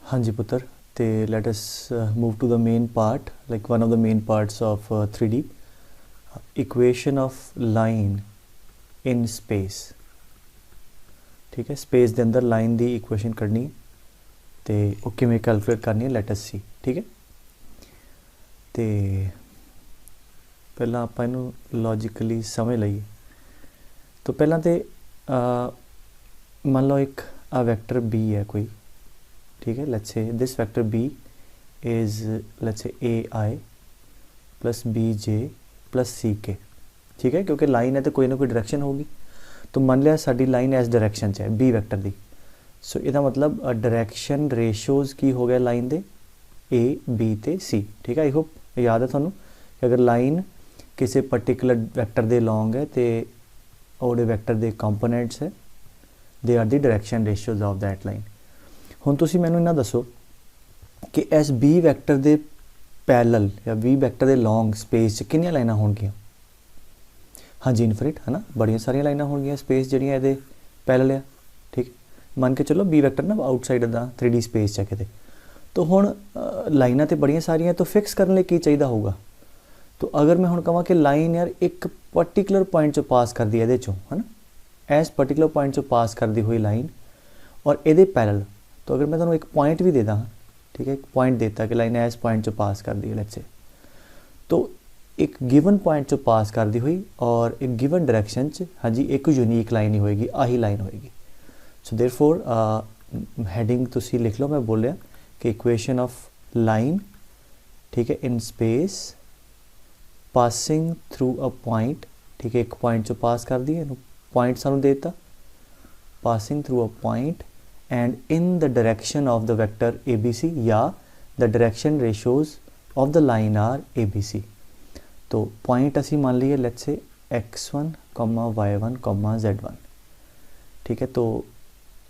हाँ जी पुत्र, तो let us move to the main part, like one of the main parts of 3D equation of line in space. ठीक है, space के अंदर लाइन की इक्वेशन करनी तो वो किवें कैलकुलेट करनी है, लेट अस सी। ठीक है, तो पहला आप इनू लॉजिकली समझ लईए। तो पहला तो मान लो एक वैक्टर बी है कोई, ठीक है, let's say this vector B is let's say A I plus B J plus सी के। ठीक है, क्योंकि लाइन है तो कोई ना कोई डायरेक्शन होगी। तो मान लिया साडी लाइन इस डायरेक्शन है बी वैक्टर दी। सो इसका मतलब डायरेक्शन रेशोज़ की हो गया लाइन दे ए बी ते सी। ठीक है, आई होप याद है थानू कि अगर लाइन किसी पर्टिकुलर वैक्टर दे लॉन्ग है तो वो वैक्टर दे कंपोनेंट्स है, they are the direction ratios of that line. हुण तुसीं मैनूं इन्ना दसो कि इस बी वैक्टर दे पैरल या बी वैक्टर दे लॉन्ग स्पेस कितनियां लाइनां होणगियां। हाँ जी, इनफिनिट है ना, बड़ियां सारियां लाइनां होणगियां स्पेस जिहड़ियां इहदे पैरल आ। ठीक, मान के चलो बी वैक्टर ना आउटसाइड दा 3D स्पेस है किते। तो हुण लाइनां तो बड़ियां सारियां, तो फिक्स करने लई की चाहिदा होगा। तो अगर मैं हुण कहां कि लाइन यार एक पर्टिकुलर पॉइंट चों पास करदी है इहदे चों, है ना, इस पर्टिकुलर पॉइंट चों पास करदी हुई लाइन और इहदे पैरल। तो अगर मैं तुहानूं एक पॉइंट भी दे दा, ठीक है, एक पॉइंट देता कि लाइन इस पॉइंट चो पास कर दी है लेट्स से, तो एक गिवन पॉइंट चो पास कर दी हुई और एक गिवन डायरेक्शन च, हाँ जी, एक यूनीक लाइन ही होएगी, आही लाइन होएगी। सो देयरफॉर हैडिंग तुसी लिख लो, मैं बोलिया कि इक्वेशन ऑफ लाइन, ठीक है, in space passing through a point. ठीक है, एक पॉइंट चो पास कर दी है, पॉइंट सानू देता passing through a point and in the direction of the vector ABC या the direction ratios of the line are ABC। तो पॉइंट असी मान लीए let's say x1, y1, z1। ठीक है, तो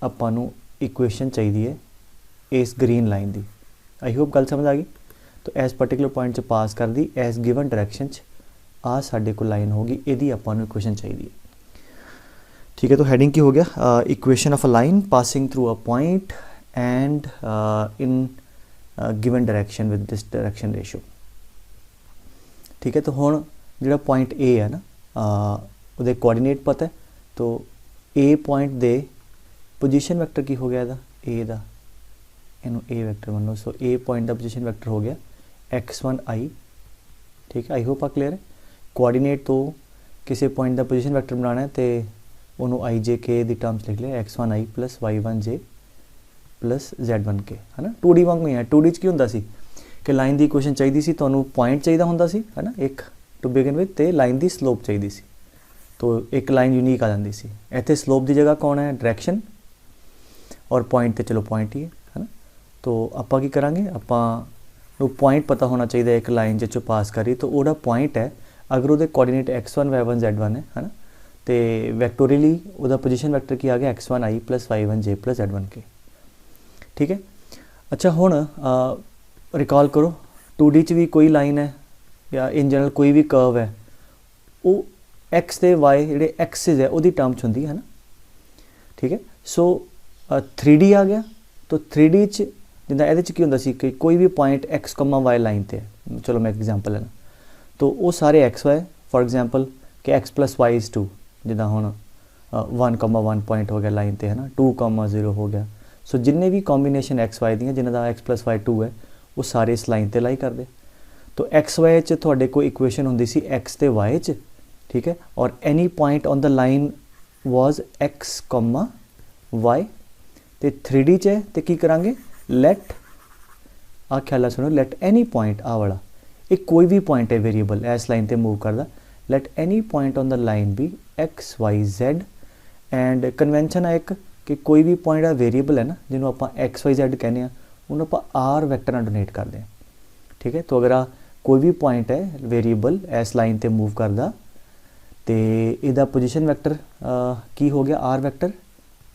आपां नूं इक्वेशन चाहिए है इस green line the. I hope गल समझ आ गई। तो इस पर्टिकुलर पॉइंट च पास कर दी इस गिवन डायरेक्शन च, आ साडे कोल लाइन होगी, इहदी आपां नूं इक्वेशन चाहिए है। ठीक है, तो हेडिंग की हो गया equation of a line passing through a point and in given direction with this direction ratio. ठीक है, तो हुण जिहड़ा पॉइंट ए है ना, उहदे कोआर्डीनेट पता है। तो ए पॉइंट दे पोजीशन वैक्टर की हो गया इहदा ए दा, इनू ए वैक्टर मनो। सो ए पॉइंट का पोजीशन वैक्टर हो गया x1i। ठीक है, आई होप आ क्लीयर है। कोआर्डीनेट तो किसी पॉइंट का पोजीशन वैक्टर बनाना है तो उन्होंने आई जे के दी टर्म्स लिख लिया x1i plus y1j plus z1k, है ना। 2D वांग नहीं है। 2D की होंदा सी कि लाइन की इक्वेशन चाहिए सी, तुहानूं पॉइंट चाहिए होंदा सी, है ना, एक टू बिगिन विद, ते लाइन की स्लोप चाहिए सी, तो एक लाइन यूनीक आ जाती सी। इत्थे स्लोप की जगह कौन है, डायरेक्शन, और पॉइंट तो चलो पॉइंट ही है ना। तो आपां की करांगे, आपां पॉइंट पता होना चाहिए एक लाइन जो पास करी, तो वह पॉइंट है अगर वो कोआर्डीनेट x1 y1 z1 है ना, तो वैक्टोरियली वह पोजीशन वैक्टर की आ गया x1i plus y1j plus z1k। ठीक है, अच्छा हुण रिकॉल करो 2D च भी कोई लाइन है या इन जनरल कोई भी कर्व है, वो x ते y जिहड़े एक्सिस है वो टर्म च होंदी है ना। ठीक है, सो 3D आ गया। तो 3D च जिद्दां इहदे च की हुंदा सी कि कोई भी पॉइंट x, y लाइन ते है। चलो मैं एग्जाम्पल लेना, तो वो सारे x y, फॉर एग्जाम्पल कि x प्लस y इज़ 2, जिदा हुण 1,1 पॉइंट हो गया लाइन ते, है ना, 2,0 हो गया। सो जिन्ने भी कॉम्बीनेशन x y दी जिन्हों का x प्लस y 2 है, वो सारे इस लाइन ते लाई करते। तो x y च तुहाडे कोई इक्वेशन होंदी सी x ते y च। ठीक है, और any point on the line was x, y। तो 3D च है तो की करांगे, लेट आ ख्याल सुनो, लेट एनी पॉइंट आ वाला एक कोई भी पॉइंट है वेरीएबल इस लाइन ते मूव करदा, let any point on the line be x y z। And convention है एक कि कोई भी पॉइंट आ वेरीएबल है ना, जिन्होंने आप एक्स वाई जैड कहने उन्होंने आप आर वैक्टर नाल डोनेट करते हैं। ठीक है, तो अगर कोई भी पॉइंट है वेरीएबल इस लाइन ते मूव करदा, तो इसका पोजीशन वैक्टर की हो गया R vector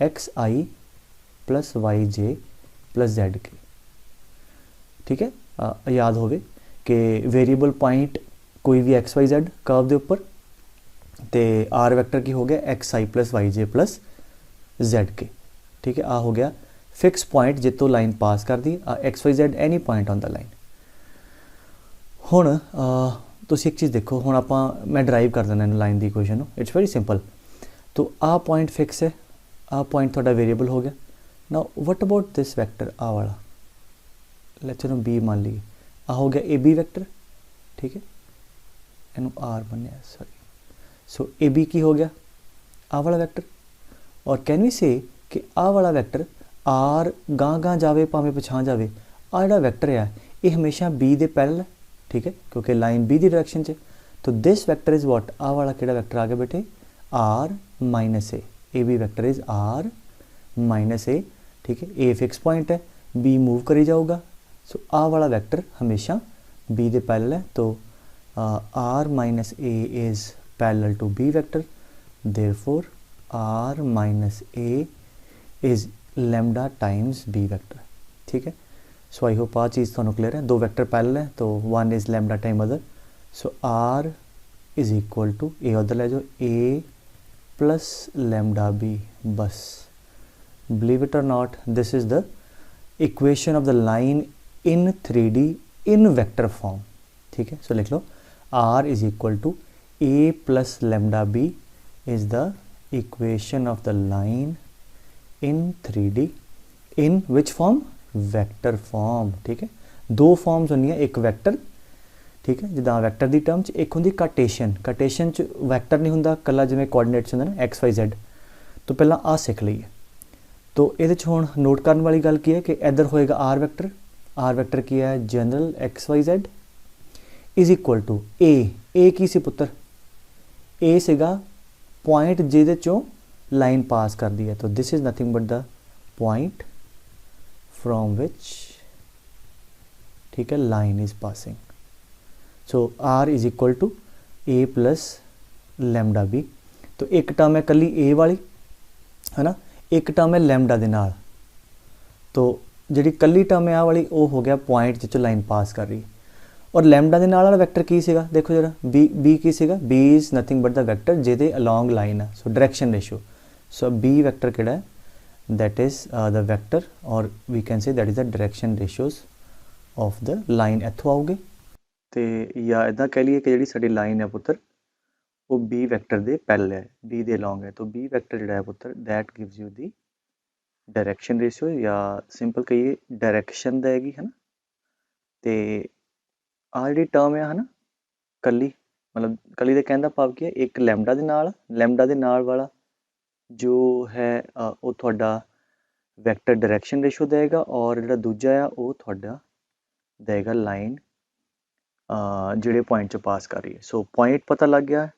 xi plus yj plus zk। ठीक है, याद होवे कि वेरीएबल पॉइंट कोई भी एक्स वाई जैड कर्व के उपर, तो आर वैक्टर की हो गया xi plus yj plus zk। ठीक है, आ हो गया फिक्स पॉइंट जितों लाइन पास कर दी X Y Z any point on the line. हुण तुसीं एक चीज़ देखो, हुण आपां मैं ड्राइव कर देना लाइन की इक्वेशन नूं, इट्स वेरी सिंपल। तो आ पॉइंट फिक्स है, आ पॉइंट थोड़ा वेरीएबल हो गया। ना वट अबाउट दिस वैक्टर आ वाला, लेट्स चलो बी मान लीए, आ हो गया ए बी वैक्टर, ठीक है, इनू आर बनिया सॉरी। सो ए बी की हो गया आ वाला वैक्टर, और कैन वी से कि आ वाला वैक्टर आर गां गां जावे भावें पछां जावे, आ जिहड़ा वैक्टर है ये हमेशा बी दे पैरेलल है, ठीक है, क्योंकि लाइन बी दी डायरेक्शन च। तो दिस वैक्टर इज़ वॉट, आ वाला किहड़ा वैक्टर आ गया बेटे R minus A B vector is R minus ए, ठीक है। ए फिक्स पॉइंट है, बी मूव करी जाऊगा, सो आ वाला वैक्टर हमेशा बी दे पैरेलल है। तो R minus A is parallel to B vector, therefore R minus A is lambda times B vector, ठीक है। सो आई होप आ चीज़ तुहानू क्लियर है। दो वैक्टर पैरेलल है तो one is lambda time other, so R is equal to A उधर ले जाओ ए प्लस लैम्डा बी, बस believe it or not this is the equation of the line in 3D in vector form, ठीक है। So लिख लो r is equal to a plus lambda b is the equation of the line in 3D in which form, vector form, ठीक है। दो forms होनी है, एक vector, ठीक है, जिदा वैक्टर की टर्म च, एक होंगी कार्टेशियन। कार्टेशियन च वैक्टर नहीं होंदा, कला जिवें कोआर्डिनेट्स होंदे ना एक्स वाई जेड। तो पहला आ सीख लईए। तो ये हुण नोट करने वाली गल की है कि इधर होएगा आर वैक्टर की है general X Y Z is equal to ए की सी पुत्र, ए सीगा पॉइंट जिहदे चों लाइन पास कर दी है। तो this is nothing but the point from which, ठीक है, line is passing. So R is equal to A plus lambda B. तो एक टर्म है कली ए वाली, है ना, एक टर्म है लैम्डा दे नाल। तो जिहड़ी कली टर्म है आ वाली वो हो गया पॉइंट जिस लाइन पास कर रही है। और लैम्डा दे नाल वाला वैक्टर की सीगा, देखो जरा बी की सीगा, B is nothing but the vector जिहदे अलॉन्ग लाइन है, so direction ratio. So B vector किहड़ा है, दैट इज़ द वैक्टर, और we can say that is the direction ratios of the line. इत्थों आओगे तो या इदां कह लीए कि जिहड़ी साडी लाइन है पुत्र वो बी वैक्टर दे पैरेलल है, बी दे लॉन्ग है। तो बी वैक्टर जिहड़ा है पुत्र that gives you the direction ratio, या सिंपल कहिए डायरेक्शन देगी, है ना। तो आ जी टर्म है ना कली, मतलब कली दे कहने का भाव की है, एक लैम्डा दे नाल वाला जो है वो थोड़ा वैक्टर डायरेक्शन रेशियो देगा, और जो दूजा है वो थोड़ा देगा लाइन जिहड़े पॉइंट चो पास कर रही है। सो पॉइंट पता लग गया,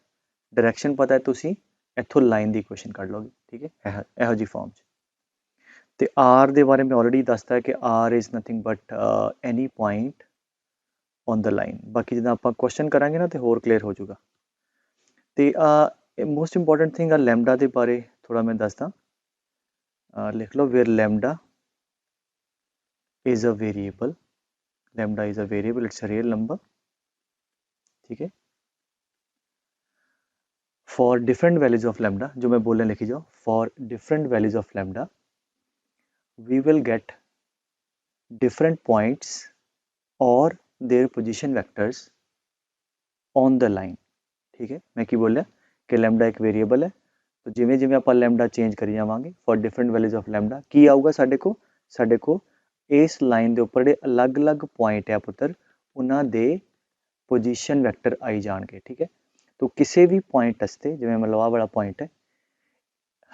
डायरेक्शन पता है, तुसी इत्थों लाइन की इक्वेशन कढ लोगे, ठीक है, इहो जी फॉर्म च। तो आर के बारे में ऑलरेडी दसता है कि R is nothing but any point on the line. बाकी जो आप क्वेश्चन करांगे ना तो होर क्लीयर हो जाएगा। तो मोस्ट इंपॉर्टेंट थिंग लैम्डा के बारे थोड़ा मैं दसदा, लिख लो where lambda is a variable, lambda is a variable, it's a real number, ठीक है। For different values of lambda, जो मैं बोलने लिखी जाओ, for different values of lambda we will get different points or their position vectors on the line, ठीक है। मैं की बोलिया कि लैम्डा एक वेरिएबल है, तो जिमें जिमें आप लैम्डा चेंज करी जावांगे for different values of lambda की आऊगा साडे को इस लाइन के उपर जिहड़े अलग अलग पॉइंट है पुत्र उन्हां दे पोजीशन वैक्टर आई जाणगे, ठीक है। तो किसी भी पॉइंट वास्ते जिवें मतलब आ वाला पॉइंट है,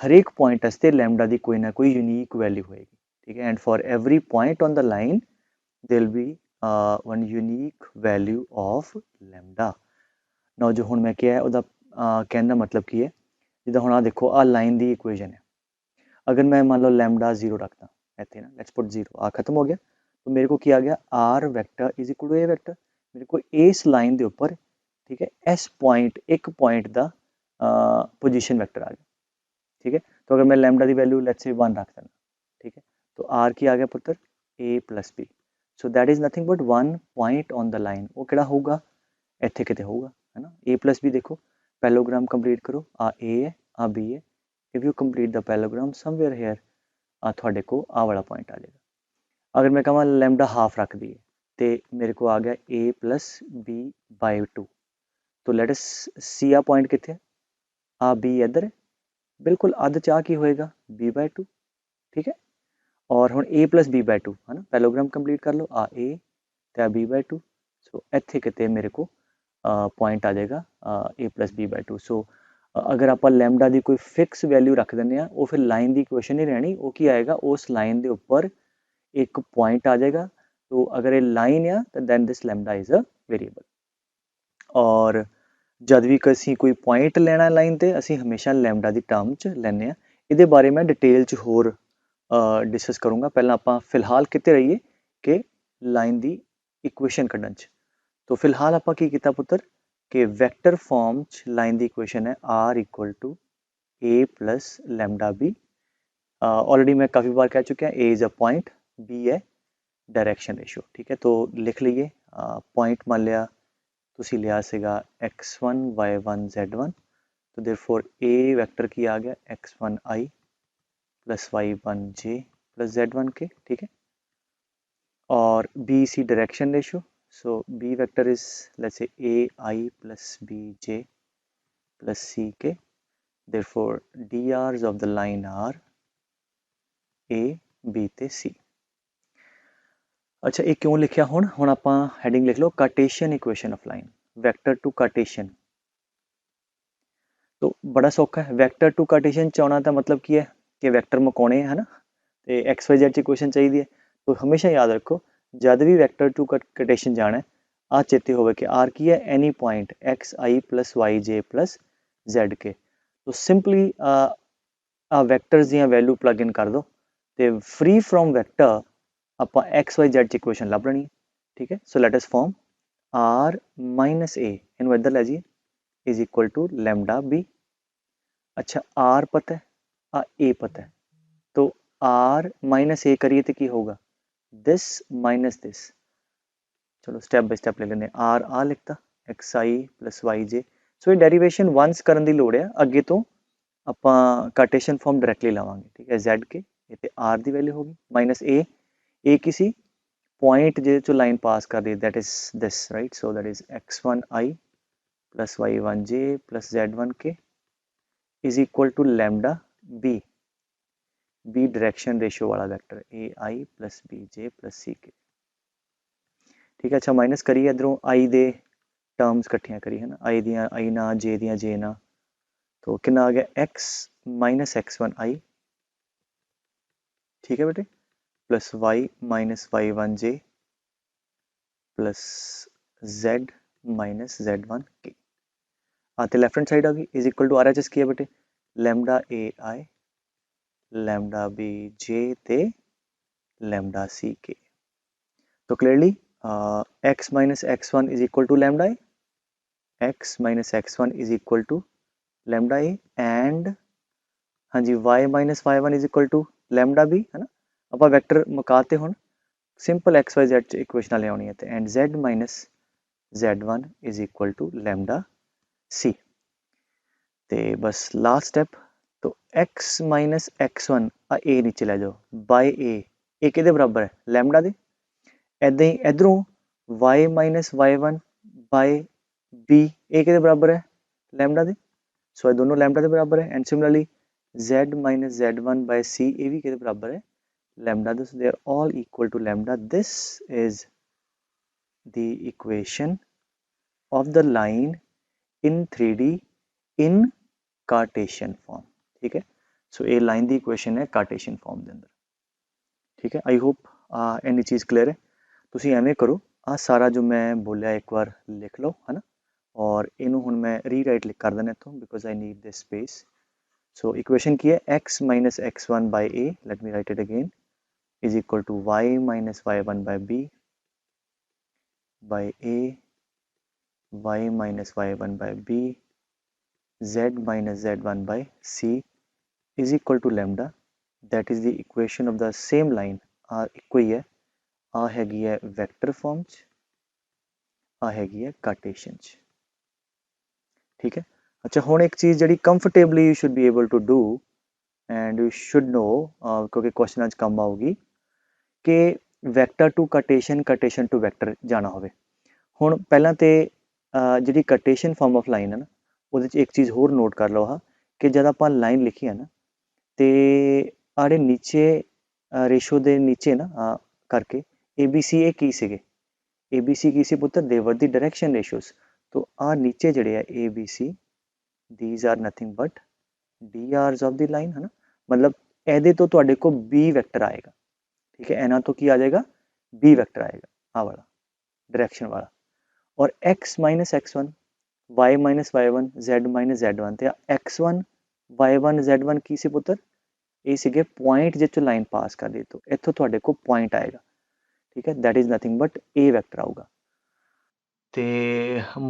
हरेक पॉइंट वास्ते लैम्डा की कोई ना कोई यूनीक वैल्यू होएगी, ठीक है। And for every point on the line there will be one unique value of lambda. ना जो हुण मैं क्या है उहदा कहने का मतलब की है, जिद्दां हुण आ देखो आ लाइन की इक्वेशन है, अगर मैं मान लो लैम्डा 0 रखता इत्थे ना, लेट्स पुट 0, आ खत्म हो गया। तो मेरे को क्या आ गया, R vector is equal to A vector, मेरे को इस लाइन के उपर, ठीक है, इस पॉइंट एक पॉइंट का पोजीशन वैक्टर आ गया, ठीक है। तो अगर मैं लैम्डा की वैल्यू लेट्स से 1 रख देना, ठीक है, तो आर की आ गया पुत्र A plus B. So that is nothing but one point on the line, वो किहड़ा होगा, इत्थे किते होगा, है ना। ए प्लस बी देखो पैलोग्राम कंप्लीट करो, आ ए है आ बी है, if you complete the parallelogram somewhere here थोड़े को आ वाला पॉइंट आ जाएगा। अगर मैं कਹਾਂ लैम्डा हाफ रख दिए तो मेरे को आ गया ए प्लस बी बाय 2। तो लेट अस सी आ पॉइंट कितने आ बी इधर है, बिल्कुल अध चाह की होएगा बी बाय 2। ठीक है, और हुण ए प्लस बी बाय 2 है ना, पैलोग्राम कंप्लीट कर लो, आ ए ते आ बी बाय 2। सो इत्थे किते मेरे को पॉइंट आ जाएगा ए प्लस बी बाय 2। सो अगर आप लैम्डा की कोई फिक्स वैल्यू रख दें वो फिर लाइन की इक्वेशन नहीं रहनी, वो की आएगा उस लाइन के उपर एक पॉइंट आ जाएगा। तो अगर ये लाइन आ तो then this lambda is a variable. और जब भी किसी कोई पॉइंट लेना लाइन ते असी हमेशा लैम्डा की टर्म च लैने आ। ये बारे मैं डिटेल च होर डिस्कस करूँगा, पहला आप फिलहाल कितने रहिए कि लाइन की इक्वेशन कढ़न च। तो फिलहाल आप की किया पुत्र कि वैक्टर फॉर्म च लाइन की इक्वेशन है R equal to A plus lambda B. Already मैं काफ़ी बार कह चुका A is a point, B है डायरेक्शन रेशो। ठीक है, तो लिख लीजिए पॉइंट मान लिया तुसी लिया सीगा x1 y1 z1। तो देयरफॉर ए वैक्टर की आ गया x1 i plus y1 j plus z1 के। ठीक है, और B C direction ratio, so b vector is let's say a I plus b j plus c k, therefore dr's of the line are a b ते c। अच्छा, ये क्यों लिखा हुण आप हैडिंग लिख लो Cartesian equation of line, vector to Cartesian. तो बड़ा सौखा है, वैक्टर टू कार्टेशियन चाहना तो मतलब की है कि वैक्टर मुकाने है ना, तो एक्स वाई जेड इक्वेशन चाहिए है। तो हमेशा याद रखो जब भी वैक्टर टू कार्टेशियन जाना है आ चेते हो कि आर की है any point x i plus y j plus z k. तो सिंपली वैक्टर्स दी वैल्यू प्लग इन कर दो तो फ्री फ्रॉम वैक्टर आप एक्स वाई जेड इक्वेशन लभ लेनी। ठीक है, so let us form r minus a इन इधर लै जाइए is equal to lambda b. अच्छा, आर पता है ए पता है, तो आर माइनस ए करिए तो की होगा दिस माइनस दिस। चलो स्टैप बाय स्टैप ले लेने, आर आ लिखता एक्स आई प्लस वाई जे। सो ये डेरीवेशन वंस करने की लोड़ है, अगे तो आप कार्टेशियन फॉर्म डायरैक्टली लवांगे। ठीक है, जेड के ये आर की वैल्यू होगी माइनस ए किसी पॉइंट जे जो लाइन पास कर रही है that is this right. So that is x1 i plus y1 j plus z1 k is equal to lambda b, b direction ratio वाला vector a I plus B J plus सी के। ठीक है, अच्छा minus करिए इधरों आई दे terms कट्ठियां करिए है ना, आई दियां आई ना जे दियां जे ना, तो कितना आ गया x माइनस x1 i। ठीक है बेटे, plus y minus y1 j plus z minus z1 k। आते लेफ्ट हैंड साइड आ गई is equal to R H S किया बेटे lambda A I lambda B J ते लैम्डा सी के। तो clearly x minus x1 is equal to lambda A, x minus x1 is equal to lambda A and हाँ जी y minus y1 is equal to lambda B है ना। आप vector मुकाते हुण simple x Y z equation लियानी है and z minus z1 is equal to lambda c. तो बस लास्ट स्टैप, तो x माइनस x1 ए नीचे लै जाओ बाय ए किहदे बराबर है लैम्डा दे। ऐदा ही इधरों y minus y1 by b ए किहदे बराबर है लैम्डा दे। सो ये दोनों लैम्डा के बराबर है and similarly z minus z1 by c ए भी किहदे बराबर है लैम्डा दे। So they are all equal to lambda. This is the equation of the line in 3D in Cartesian form। ठीक है, सो ये लाइन की इक्वेशन है कार्टेशियन फॉर्म के अंदर। ठीक है, आई होप इन्नी चीज़ क्लियर है। तुसी एवें करो सारा जो मैं बोलिया एक बार लिख लो है ना, और इनू हुण मैं रीराइट कर देना इत्थों because I need this space. So equation की है x minus x1 by A, let me write it again, is equal to y minus y1 by b by a, y minus y1 by b, z minus z1 by c is equal to lambda। that is the equation of the same line। ਇੱਕੋ ਹੀ ਹੈ, ਆ ਹੈਗੀ ਹੈ vector farm 'ਚ, ਆ ਹੈਗੀ ਹੈ ਕਾਰਟੇਸ਼ੀਅਨ 'ਚ। ਠੀਕ ਹੈ, ਅੱਛਾ ਹੁਣ ਇੱਕ ਚੀਜ਼ ਜਿਹੜੀ comfortably you should be able to do and you should know क्योंकि क्वेश्चन आज कम आऊगी कि vector to cartesian to vector ਜਾਣਾ ਹੋਵੇ। ਹੁਣ ਪਹਿਲਾਂ ਤੇ ਜਿਹੜੀ ਕਟੇਸ਼ਨ ਫਾਰਮ ਆਫ ਲਾਈਨ ਹੈ ਨਾ ਉਹਦੇ 'ਚ ਇੱਕ ਚੀਜ਼ ਹੋਰ ਨੋਟ ਕਰ ਲਓ ਹਾਂ ਕਿ ਜਦ ਆਪਾਂ ਲਾਈਨ ਲਿਖੀ ਹੈ ਨਾ ਤੇ ਆੜੇ ਨੀਚੇ ਰੇਸ਼ੋ ਦੇ ਨੀਚੇ ਨਾ ਕਰਕੇ ABC ਇਹ ਕੀ ਸੀਗੇ ABC ਕੀ ਸੀ ਪੁੱਤਰ ਦੇਵਰ ਦੀ ਡਾਇਰੈਕਸ਼ਨ ਰੇਸ਼ੋਸ तो आ नीचे जड़े है ABC these are nothing but DRs of the line है ना मतलब ਇਹਦੇ ਤੋਂ ਤੁਹਾਡੇ ਕੋਲ B ਵੈਕਟਰ ਆਏਗਾ ठीक है ਇਹਨਾਂ ਤੋਂ ਕੀ ਆ ਜਾਏਗਾ B ਵੈਕਟਰ ਆਏਗਾ ਆ ਵਾਲਾ डायरेक्शन वाला और x minus x1 y minus y1 z minus z1 ਤੇ x1 y1 z1 ਕੀ ਸੀ ਪੁੱਤਰ ਇਹ ਸੀਗੇ ਪੁਆਇੰਟ ਜਿੱਥੋਂ ਲਾਈਨ ਪਾਸ ਕਰਦੀ ਤੋਂ ਇੱਥੋਂ ਤੁਹਾਡੇ ਕੋਲ ਪੁਆਇੰਟ ਆਏਗਾ ਠੀਕ ਹੈ that is nothing but a vector ਆਊਗਾ ਤੇ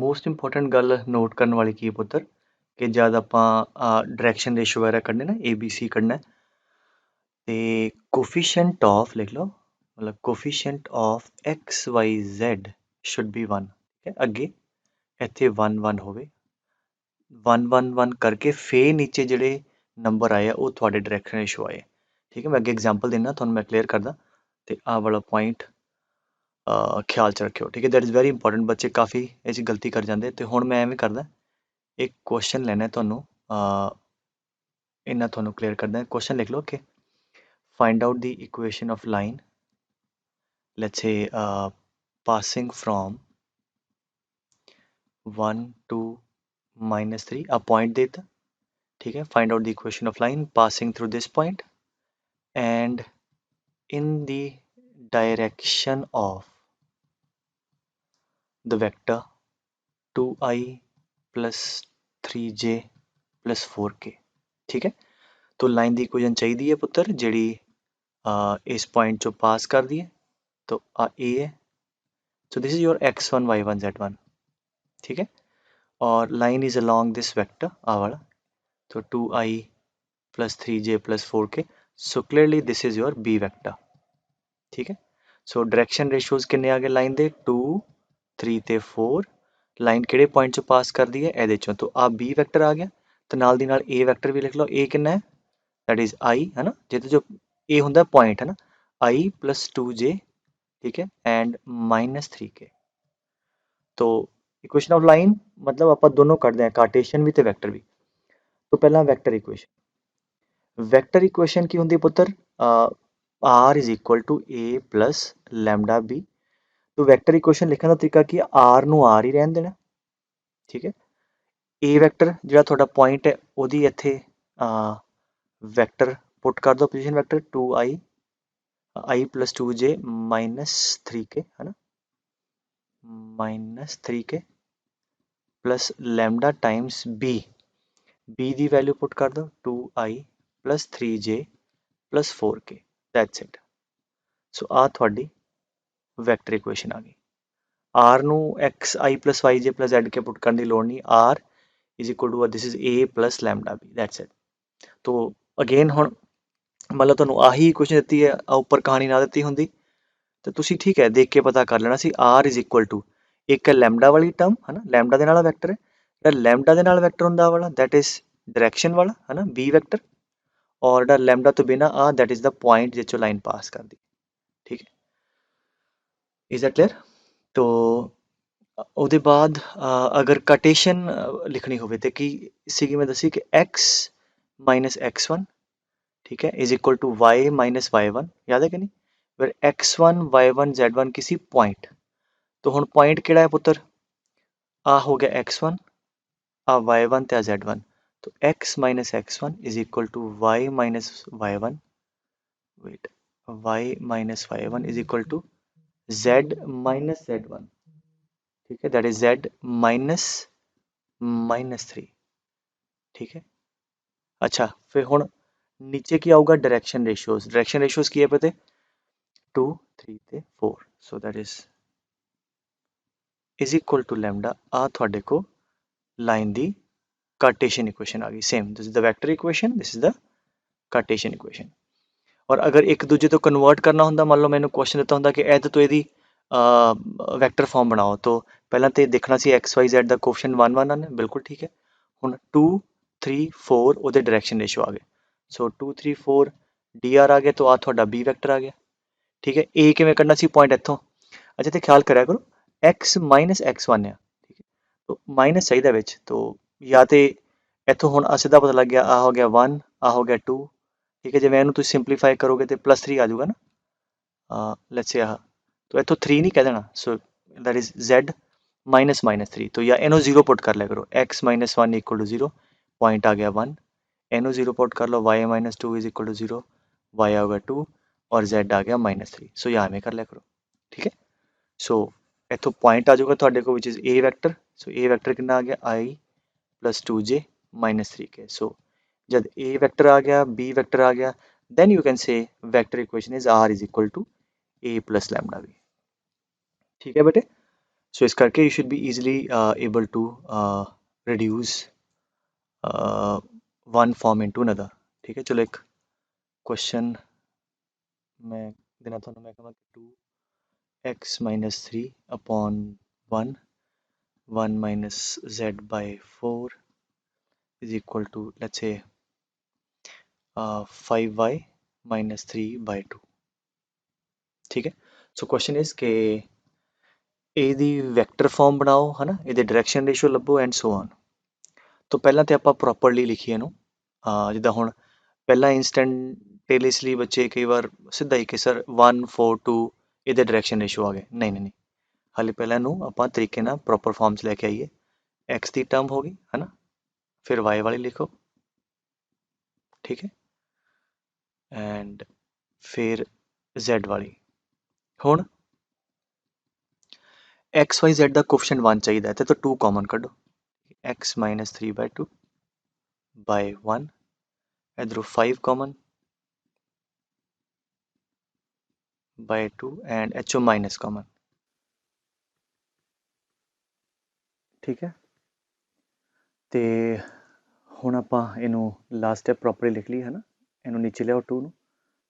ਮੋਸਟ ਇੰਪੋਰਟੈਂਟ ਗੱਲ ਨੋਟ ਕਰਨ ਵਾਲੀ ਕੀ ਹੈ ਪੁੱਤਰ ਕਿ ਜਦ ਆਪਾਂ ਡਾਇਰੈਕਸ਼ਨ ਰੇਸ਼ੋ ਵਗੈਰਾ ਕੱਢਨੇ ਨਾ ABC ਕੱਢਣਾ ਤੇ ਕੋਫੀਸ਼ੀਐਂਟ ਆਫ ਲਿਖ ਲਓ मतलब coefficient of x Y Z should be 1 ठीक है अगे इत्थे 1 1 होवे 1 1 1 करके फिर नीचे जिहड़े नंबर आए वो थोड़े डायरेक्शन रेशो आए ठीक है मैं अगे एग्जांपल देना तुहानूं मैं क्लीयर करदा ते आ वाला पॉइंट ख्याल च रखियो ठीक है दैट इज़ वेरी इंपॉर्टेंट बच्चे काफ़ी इस गलती कर जाते तो हुण मैं एवें करदा एक क्वेश्चन लेना तुहानूं इन्ना तुहानूं क्लीयर करदा क्वेश्चन लिख लो कि find out the equation of line let's say passing from 1 to -3 a point देता ठीक है find out the equation of line passing through this point and in the direction of the vector 2i plus 3j plus 4k ठीक है तो line की equation चाहिए है पुत्र जी इस पॉइंट चो पास कर दी है तो आ ए है सो this is your x1 y1 z1 ठीक है और line is along this vector आ वाला तो 2i plus 3j plus 4k so clearly this is your b vector ठीक है so direction ratios किन्ने आ गए लाइन दे 2 3 ਤੇ 4 ਲਾਈਨ ਕਿਹੜੇ ਪੁਆਇੰਟ ਚੋਂ ਪਾਸ ਕਰਦੀ ਹੈ ਇਹਦੇ ਚੋਂ तो ਆ b ਵੈਕਟਰ ਆ ਗਿਆ ਤੇ ਨਾਲ ਦੀ ਨਾਲ a ਵੈਕਟਰ ਵੀ ਲਿਖ ਲਓ a ਕਿੰਨਾ ਹੈ that is i है ना ਜਿਹਦੇ ਜੋ a ਹੁੰਦਾ ਪੁਆਇੰਟ ਹੈ ਨਾ i plus 2j ठीक है and -3k तो इक्वेशन ऑफ लाइन मतलब ਆਪਾਂ ਦੋਨੋਂ ਕੱਢਦੇ ਹਾਂ ਕਾਰਟੇਸ਼ੀਅਨ ਵੀ ਤੇ ਵੈਕਟਰ ਵੀ तो पहला वैक्टर इक्वेशन की होंगी पुत्र r is equal to a plus lambda b तो वैक्टर इक्वेशन लिखने का तरीका की r ਨੂੰ r ही रहन देना ठीक है a वैक्टर ਜਿਹੜਾ ਤੁਹਾਡਾ पॉइंट है ਉਹਦੀ ਇੱਥੇ वैक्टर पुट कर दो position vector 2i i plus 2j minus 3k है ना minus 3k plus lambda times b b ਦੀ वैल्यू पुट कर दो 2i plus 3j plus 4k that's it so ਆ ਤੁਹਾਡੀ ਵੈਕਟਰ ਇਕੁਏਸ਼ਨ ਆ ਗਈ r ਨੂੰ xi plus yj plus zk ਪੁੱਟ ਕਰਨ ਦੀ ਲੋੜ ਨਹੀਂ r is equal to this is a plus lambda b that's it तो again ਹੁਣ ਮਤਲਬ ਤੁਹਾਨੂੰ ਆਹੀ ਇਕੁਏਸ਼ਨ ਦਿੱਤੀ ਹੈ ਉੱਪਰ ਕਹਾਣੀ ਨਾ ਦਿੱਤੀ ਹੁੰਦੀ ਤੇ ਤੁਸੀਂ ਠੀਕ ਹੈ ਦੇਖ ਕੇ ਪਤਾ ਕਰ ਲੈਣਾ ਸੀ r is equal to ਇੱਕ ਹੈ ਲੈਮਡਾ ਵਾਲੀ ਟਰਮ ਹੈ ਨਾ ਲੈਮਡਾ ਦੇ ਨਾਲ ਵੈਕਟਰ ਹੈ ਜਿਹੜਾ ਲੈਮਡਾ ਦੇ ਨਾਲ ਵੈਕਟਰ ਹੁੰਦਾ ਵਾਲਾ that is डायरेक्शन वाला है ना b वैक्टर और ਜਿਹੜਾ ਲੈਮਡਾ ਤੋਂ ਬਿਨਾ ਆ that is the point ਜਿੱਚੋਂ ਲਾਈਨ ਪਾਸ ਕਰਦੀ ਠੀਕ ਹੈ is that clear तो ਉਹਦੇ ਬਾਅਦ ਅਗਰ ਕਟੇਸ਼ਨ ਲਿਖਣੀ ਹੋਵੇ ਤੇ ਕੀ ਸੀਗੀ ਮੈਂ ਦੱਸੀ ਕਿ x minus x1 ठीक है is equal to y minus y1 याद है कि नहीं फिर x1 y1 z1 किसी पॉइंट तो हुण पॉइंट किहड़ा है पुत्र आ हो गया x1 आ y1 ते आ z1 तो x minus x1 is equal to y minus y1 wait y minus y1 is equal to z minus z1 ठीक है that is z minus minus 3 ठीक है अच्छा फिर हुण नीचे की आऊगा डायरेक्शन रेशियोज की है पता 2 3 ते 4 so that is equal to lambda आ थोड़े को लाइन दी कार्टेशियन इक्वेशन आ गई same this is the vector equation this is the Cartesian equation और अगर एक दूजे तो कन्वर्ट करना होंदा मान लो मैंने क्वेश्चन दिता होंदा कि ਇਹਦੇ ਤੋਂ ਇਹਦੀ ਵੈਕਟਰ ਫਾਰਮ ਬਣਾਓ तो ਪਹਿਲਾਂ ਤੇ ਦੇਖਣਾ ਸੀ x y z ਦਾ ਕੋਐਫੀਸ਼ੀਐਂਟ 1 1 ਹੈ ਬਿਲਕੁਲ ਠੀਕ ਹੈ ਹੁਣ 2 3 4 ਉਹਦੇ ਡਾਇਰੈਕਸ਼ਨ ਰੇਸ਼ੋ ਆ ਗਏ सो 2 3 4 डी आर आ गया तो आ थोड़ा बी वैक्टर आ गया। ठीक है, ए किवें कढ़ना सी पॉइंट इत्थों। अच्छा तो ख्याल करा करो x माइनस x1 है, ठीक है, तो माइनस चाहिए विच, तो या तो इत्थों हुण सीधा पता लग गया आ हो गया 1 आ हो गया 2। ठीक है, जिवें इहनूं तुसीं सिंपलीफाई करोगे तो +3 आ जाऊगा ना, लेट्स से आह तो इत्थों 3 नहीं कह देना, सो that is z minus minus 3। तो या इनू 0 पुट कर लिया करो, x minus 1 equal to 0, point आ गया 1, इनू 0 पुट कर लो, y minus 2 is equal to 0, y आ गया 2 और z आ गया -3। सो या में कर लिया करो। ठीक है, सो इत्थों पॉइंट आ जाऊगा तुहाडे कोल which is a vector. So a vector कितना आ गया i plus 2j minus 3k। सो जब a वैक्टर आ गया, b वैक्टर आ गया, then you can say vector equation is r is equal to a plus lambda b। ठीक है बेटे, सो इस करके you should be easily able to reduce one form into another. ठीक है, चलो एक क्वेश्चन मैं देना थानू, मैं कहना 2x minus 3 upon 1 1 minus z by 4 is equal to let's say 5y minus 3 by 2। ठीक है, सो क्वेश्चन इज के ਇਹਦੀ ਵੈਕਟਰ ਫਾਰਮ ਬਣਾਓ ਹਨਾ, ਇਹਦੇ ਡਾਇਰੈਕਸ਼ਨ ਰੇਸ਼ੀਓ ਲੱਭੋ ਐਂਡ ਸੋ ਔਨ। तो पहला तो आप प्रॉपरली लिखिए ਇਹਨੂੰ, ਜਿੱਦਾਂ ਹੁਣ ਪਹਿਲਾਂ इंस्टेंटेनियसली बच्चे कई बार सीधा ही कि सर 1 4 2 ਇਹਦੇ ਡਾਇਰੈਕਸ਼ਨ ਰੇਸ਼ੀਓ ਆ ਗਏ, नहीं नहीं नहीं, ਹਾਲੇ ਪਹਿਲਾਂ ਇਹਨੂੰ ਆਪਾਂ ਤਰੀਕੇ ਨਾਲ ਪ੍ਰੋਪਰ ਫਾਰਮ 'ਚ ਲੈ ਕੇ ਆਈਏ। x ਦੀ ਟਰਮ ਹੋ ਗਈ ਹੈ ਨਾ, ਫਿਰ y ਵਾਲੀ ਲਿਖੋ, ठीक है, एंड फिर z वाली। ਹੁਣ एक्स वाई जेड का कोफिशिएंट 1 चाहिए तो 2 कॉमन कढो, x माइनस 3 बाय 2 बाय 1, इधरों 5 कॉमन बाय 2 एंड एचओ माइनस कॉमन। ठीक है, तो ਹੁਣ ਆਪਾਂ ਇਹਨੂੰ ਲਾਸਟ ਸਟੈਪ ਪ੍ਰੋਪਰਲੀ ਲਿਖ ਲਈ ਹੈ ਨਾ, ਇਹਨੂੰ ਨੀਚੇ ਲਿਆਓ 2 ਨੂੰ।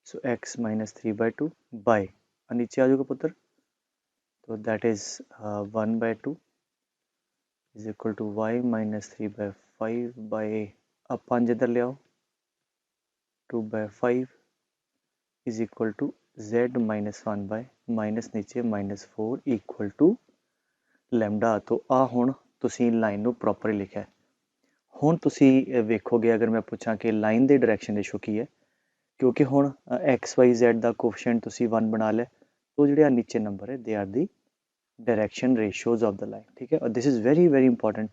ਸੋ x ਮਾਈਨਸ 3 ਬਾਈ 2 ਬਾਈ ਨੀਚੇ ਆ ਜਾਊਗਾ ਪੁੱਤਰ, तो that is 1 by 2 is equal to y minus 3 by 5 by, अब 5 इधर ले आओ, 2 by 5 is equal to z minus 1 by minus नीचे माइनस 4 इक्वल टू लैम्डा। तो आ हुण तुसीं लाइन नूं प्रॉपरली लिखिਆ। ਹੁਣ ਤੁਸੀਂ ਵੇਖੋਗੇ ਅਗਰ ਮੈਂ ਪੁੱਛਾਂ ਕਿ ਲਾਈਨ ਦੇ ਡਾਇਰੈਕਸ਼ਨ ਰੇਸ਼ੋ ਕੀ ਹੈ, ਕਿਉਂਕਿ ਹੁਣ ਐਕਸ ਵਾਈ ਜ਼ੈਡ ਦਾ ਕੋਫੀਸ਼ੀਐਂਟ ਤੁਸੀਂ 1 ਬਣਾ ਲਿਆ, तो ਜਿਹੜੇ ਆ ਨੀਚੇ ਨੰਬਰ ਹੈ they are the direction ratios of the line. ठीक है, और this is very very important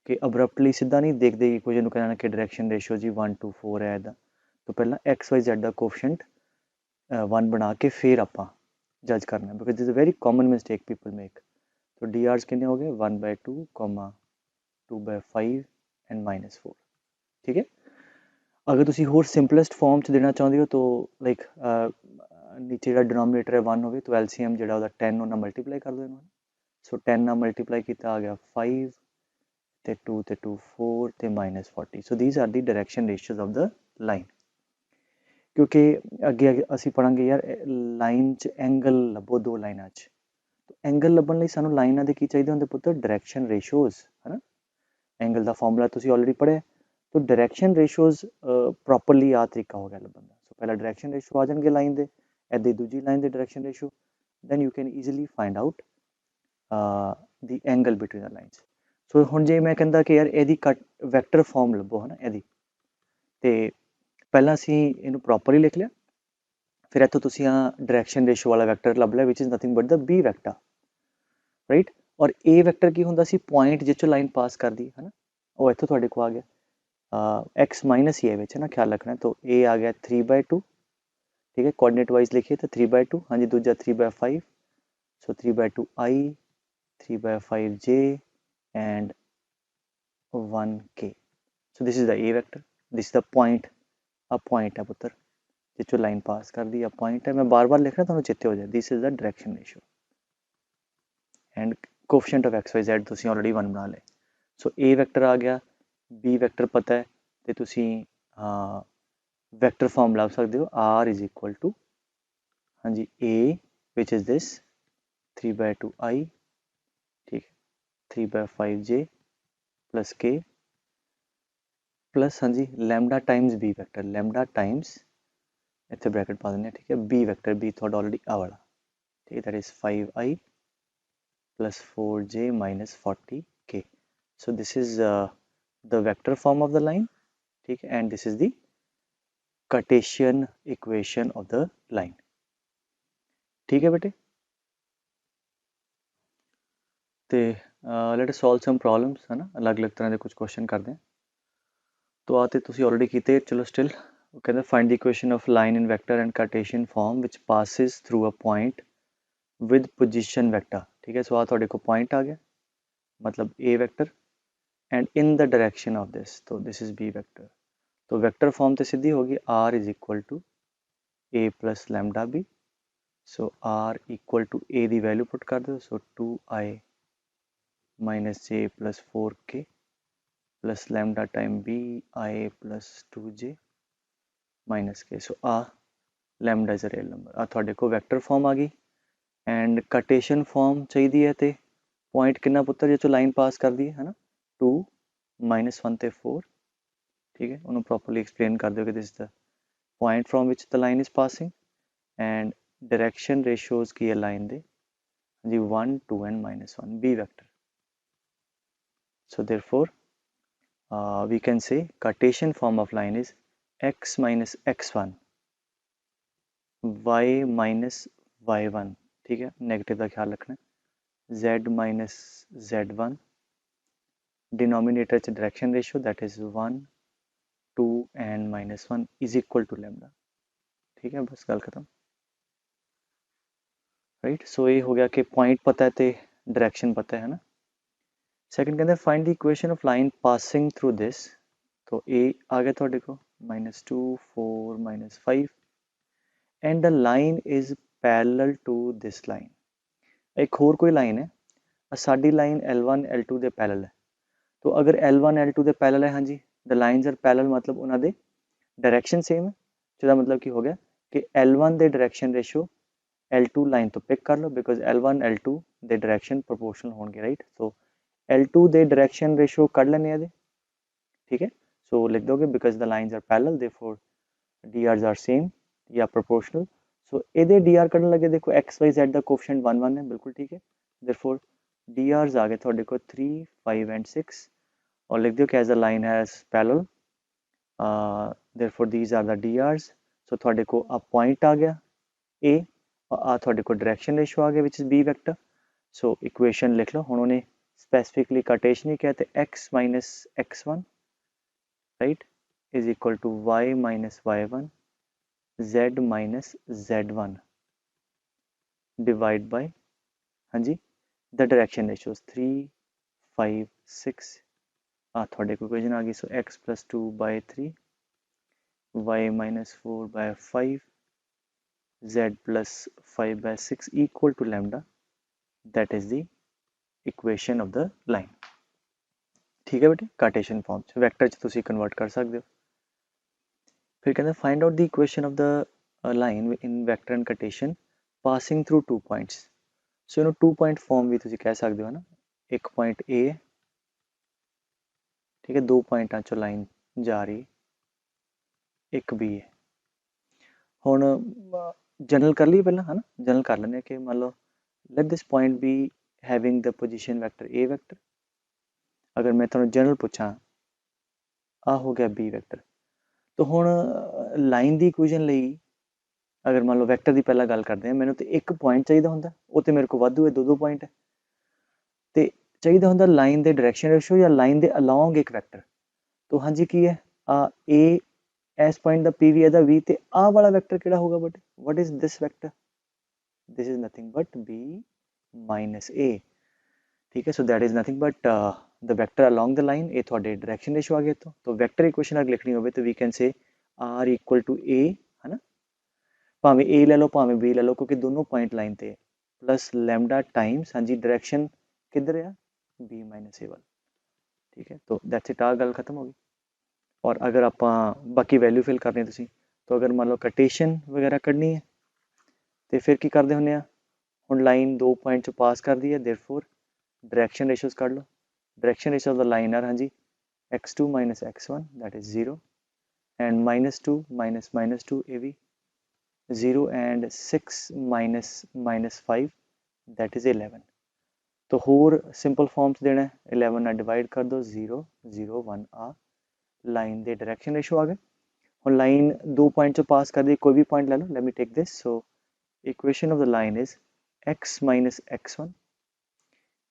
कि अब्रप्टली सीधा नहीं देखते कि कुछ कहना कि डायरेक्शन रेशियो जी 1 2 4 है इदा, तो पहला एक्स वाई जेड का कोफिशिएंट 1 बना के फिर आप जज करना, because this is a very common mistake people make. तो डी आर्स कितने हो गए 1 बाय 2 2 बाय 5 एंड -4। ठीक है, अगर तुम होर सिंपलेस्ट फॉर्म च देना चाहते हो तो लाइक नीचे जो डिनोमीनेटर है 1 हो, तो एलसीएम जो 10 उन्हें मल्टीप्लाई कर दो इन्होंने। सो 10 ਨਾਲ ਮਲਟੀਪਲਾਈ ਕੀਤਾ ਆ ਗਿਆ 5 ਤੇ 2 ਤੇ 2 4 ਤੇ -40। So these are the direction ਰੇਸ਼ੀਓਜ਼ of the line. ਕਿਉਂਕਿ ਅੱਗੇ ਅਸੀਂ ਪੜਾਂਗੇ ਯਾਰ ਲਾਈਨ 'ਚ ਐਂਗਲ ਲੱਭੋ ਦੋ ਲਾਈਨਾਂ 'ਚ, ਐਂਗਲ ਲੱਭਣ ਲਈ ਸਾਨੂੰ ਲਾਈਨਾਂ ਦੇ ਕੀ ਚਾਹੀਦੇ ਹੁੰਦੇ ਪੁੱਤਰ, ਡਾਇਰੈਕਸ਼ਨ ਰੇਸ਼ੀਓਜ਼ ਹੈ ਨਾ। ਐਂਗਲ ਦਾ ਫਾਰਮੂਲਾ ਤੁਸੀਂ ਆਲਰੇਡੀ ਪੜ੍ਹਿਆ। तो डायरेक्शन रेशियोज प्रॉपरली आ तरीका हो गया लभन का। सो पहला डायरेक्शन रेशियो आ जाएंगे लाइन दे, इधर दूजी लाइन दे direction ratio, then you can easily find out the angle between the lines. So हुण जे मैं कहंदा कि यार ਇਹਦੀ ਕੱਟ ਵੈਕਟਰ ਫਾਰਮ ਲੱਭੋ ਹੈ ਨਾ ਇਹਦੀ, ਤੇ ਪਹਿਲਾਂ ਅਸੀਂ ਇਹਨੂੰ ਪ੍ਰੋਪਰਲੀ ਲਿਖ ਲਿਆ, ਫਿਰ ਇੱਥੋਂ ਤੁਸੀਂ ਆ ਡਾਇਰੈਕਸ਼ਨ ਰੇਸ਼ੋ ਵਾਲਾ ਵੈਕਟਰ ਲੱਭ ਲਿਆ which is nothing but the b vector, right. ਔਰ ਏ ਵੈਕਟਰ ਕੀ ਹੁੰਦਾ ਸੀ, ਪੁਆਇੰਟ ਜਿੱਚੋਂ ਲਾਈਨ ਪਾਸ ਕਰਦੀ ਹੈ ਨਾ, ਉਹ ਇੱਥੋਂ ਤੁਹਾਡੇ ਕੋਲ ਆ ਗਿਆ एक्स माइनस ही है है ना, ख्याल रखना है। तो ए आ गया 3/2, ठीक है, कोऑर्डिनेट वाइज लिखिए तो 3/2, हाँ जी, दूजा 3/5, सो 3/2 आई 3/5 जे and 1k। So this is the A vector, this is the point. अब पॉइंट है पुत्र जिसको लाइन पास कर दी, अब पॉइंट है, मैं बार बार लिखना थोड़ा चेते हो जाए। This is the direction ratio and coefficient of x Y z तुसीं ऑलरेडी 1 बना ले। सो ए वैक्टर आ गया, बी वैक्टर पता है, तो तुसीं वैक्टर फॉर्म लभ सकते हो, आर इज इक्वल टू, हाँ जी, ए विच इज़ दिस 3/2 आई, ठीक है, 3/5 जे प्लस के प्लस हाँ जी lambda times B vector, lambda times इतने ब्रैकेट पा दें, ठीक है, बी वैक्टर, बी थोड़ा ऑलरेडी आ वाला, ठीक है, that is 5i plus 4j minus 40k. So this is the vector form of the line, ठीक है, and this is the Cartesian equation of the line. ठीक है बेटे, तो let us solve some problems, है ना, अलग अलग तरह के कुछ क्वेश्चन करते हैं। तो आते तुसी ऑलरेडी कीते, चलो स्टिल कहते find the equation of line in vector and Cartesian form which passes through a point with position vector, ठीक है। सो आ थोड़े को पॉइंट आ गया, मतलब a vector, and in the direction of this, तो दिस इज बी वेक्टर। तो vector form तो सीधी होगी r is equal to A plus lambda b. So r equal to ए की वैल्यू पुट कर दो, so 2i minus j plus 4k plus lambda time b i plus 2j minus k. So आ lambda is a real number. आ थोड़े को vector form आ गई, and Cartesian form चाहिए है, तो पॉइंट कितना पुत्र जो लाइन पास कर दी है ना, 2 -1 ते 4, ठीक है, उन्होंने प्रॉपरली एक्सप्लेन कर दो कि this the point from which the line is passing, and direction ratios की लाइन दे जी 1 2 and -1 b vector. So therefore we can say Cartesian form of line is x minus x1 y minus y1, ठीक है, negative का ख्याल रखना, z minus z1, denominator च direction ratio that is 1 2 and -1 is equal to lambda, ठीक है, बस गल खत्म, राइट। सो ये हो गया कि पॉइंट पता है तो डायरेक्शन पता है ना। सेकंड कहते हैं find the equation of line passing through this, तो ए आ गया थोड़े को -2 4 -5 and the line is parallel to this line. एक होर कोई लाइन है, साडी लाइन L1 L2 दे पैरेलल है, तो अगर L1 L2 दे पैरेलल है, हाँ जी, द लाइन्स आर पैरेलल मतलब उन्होंने डायरेक्शन सेम है, जिसका मतलब की हो गया कि L1 दे डायरेक्शन रेशियो L2 लाइन तो पिक कर लो, बिकॉज L1 L2 दे डायरेक्शन प्रोपोर्शनल होंगे, राइट। सो L2 दे डायरेक्शन रेशियो कर लेने दे, ठीक है। सो लिख दोगे because the lines are parallel therefore DRs are same या प्रोपोर्शनल। सो ये DR करने लगे, देखो एक्स वाई जेड का कोफिशिएंट 1 1 है, बिल्कुल ठीक है, देयरफॉर DRs आ गए थोड़े को 3 5 एंड 6, और लिख दो कि as a line has parallel, therefore these are the DRs। So थोड़े को अब पॉइंट आ गया ए, और आ थोड़े को डायरेक्शन रेशियो आ गया which is b vector. So equation लिख लो, उन्होंने स्पेसिफिकली कार्टेशियन ही कहते x minus x1, right, is equal to y minus y1 z minus z1 divide by, हाँ जी, द डायरेक्शन रेशियोज 3 5 6, थोड़े को इक्वेशन आ गई। सो x plus 2 by 3 y minus 4 by 5 z plus 5 by 6 equal to lambda, that is the equation of the line, ठीक है बेटे। Cartesian form च vector च तुसी कन्वर्ट कर सकते हो। फिर कहते हैं find out the equation of the line in vector and Cartesian passing through 2 points. So इन्हों 2 पॉइंट फॉर्म भी तुसी कह सकते हो ना, एक पॉइंट ए है, ठीक है, 2 पॉइंटा चो लाइन जा रही, एक बी है। हुण जनरल कर लिए पहला, है ना, जनरल कर लेने कि मान लो let this point be having the position vector a vector. अगर मैं थोड़ा जनरल पूछा, आ हो गया बी वेक्टर, तो हुण लाइन की इक्वेशन ਲਈ अगर मान लो वैक्टर की पहला गल करते हैं, मैंने तो एक पॉइंट चाहिए होंगे, वो तो मेरे को वाधू है, 2 पॉइंट है, तो चाहिए होंगे लाइन के डायरेक्शन रेशियो या लाइन के अलॉन्ग एक वैक्टर। तो हाँ जी की है ए एस पॉइंट का पी वी है वी, तो आ वाला वैक्टर किहड़ा होगा but what is this vector, this is nothing but b minus ए, ठीक है। So that is nothing but the vector along the line, ये थोड़े डायरेक्शन रेशियो आ गए। तो वैक्टर इक्वेशन अगर लिखनी हो तो we can say r equal to a, है ना, भावें ए ले लो भावें बी ले लो, क्योंकि दोनों पॉइंट लाइन ते प्लस लैम्डा टाइम्स, हाँ जी, डायरेक्शन किधर है, बी माइनस ए वाला, ठीक है। तो दैट्स इट, आ गल खत्म होगी। और अगर आप बाकी वैल्यू फिल करनी तुसी, तो अगर मान लो कार्टेशियन वगैरह करनी है तो फिर की करते होंगे, हुण लाइन 2 पॉइंट चो पास कर दी है, देयरफॉर डायरेक्शन रेशियोज कर लो, direction ratio of the line are, हाँ जी, x2 minus x1 that is 0 and minus 2 minus minus 2 ab 0 and 6 minus minus 5 that is 11 तो होर सिंपल फॉर्म्स देना है 11 ਨਾਲ डिवाइड कर दो 0 0 1 आ लाइन दे डायरेक्शन रेशो आ गए और लाइन दो पॉइंट चो पास कर दी कोई भी पॉइंट ले लो let me take this so equation of the line is x minus x1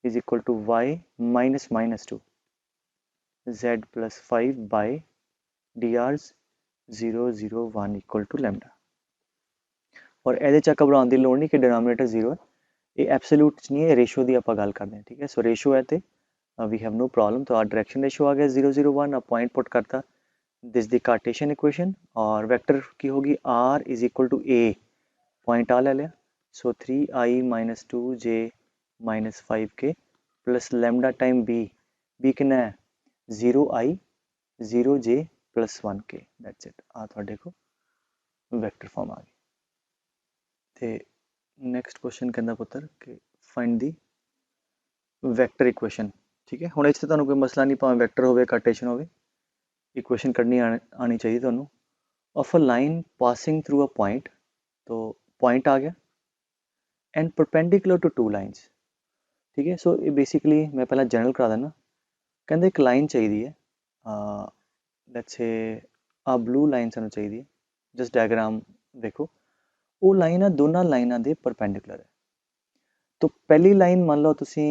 is equal to y minus minus 2 z plus 5 by drs 0 0 1 equal to lambda और ਇਹਦੇ ਚ ਘਬਰਾਉਣ ਦੀ ਲੋੜ ਨਹੀਂ ਕਿ ਡਿਨੋਮੀਨੇਟਰ 0 ਹੈ ਇਹ ਐਬਸੋਲੂਟ ਚ ਨਹੀਂ ਹੈ ਰੇਸ਼ੋ ਦੀ ਆਪਾਂ ਗੱਲ ਕਰਦੇ ਹਾਂ ਠੀਕ ਹੈ ਸੋ ਰੇਸ਼ੋ ਹੈ ਤੇ we have no problem तो our direction ratio आ गया 0 0 1 अब पॉइंट पुट करता दिस द कार्टेशियन इक्वेशन और वेक्टर की होगी r is equal to a point आ ले लिया so 3i minus 2j minus 5k plus lambda time b कितना है 0i 0j plus 1k that's it आ थोड़े को वेक्टर फॉर्म आ गई ते नेक्स्ट क्वेश्चन कहता पुत्र कि फाइंड दी वेक्टर इक्वेशन ठीक है हुण इत्थे तुहानूं कोई मसला नहीं भावें वैक्टर होवे कार्टेशियन होवे इक्वेशन कढनी आनी चाहिए तुहानूं of a line passing through a point तो पॉइंट आ गया and perpendicular to to lines ठीक है सो ये बेसिकली मैं पहला जनरल करा देना कहते एक लाइन चाहिए है लेट्स से आ ब्लू लाइन सानूं चाहिए है जस्ट डायग्राम देखो वो लाइन है दोनों लाइनां दे परपेंडिकुलर है तो पहली लाइन मान लो तुसी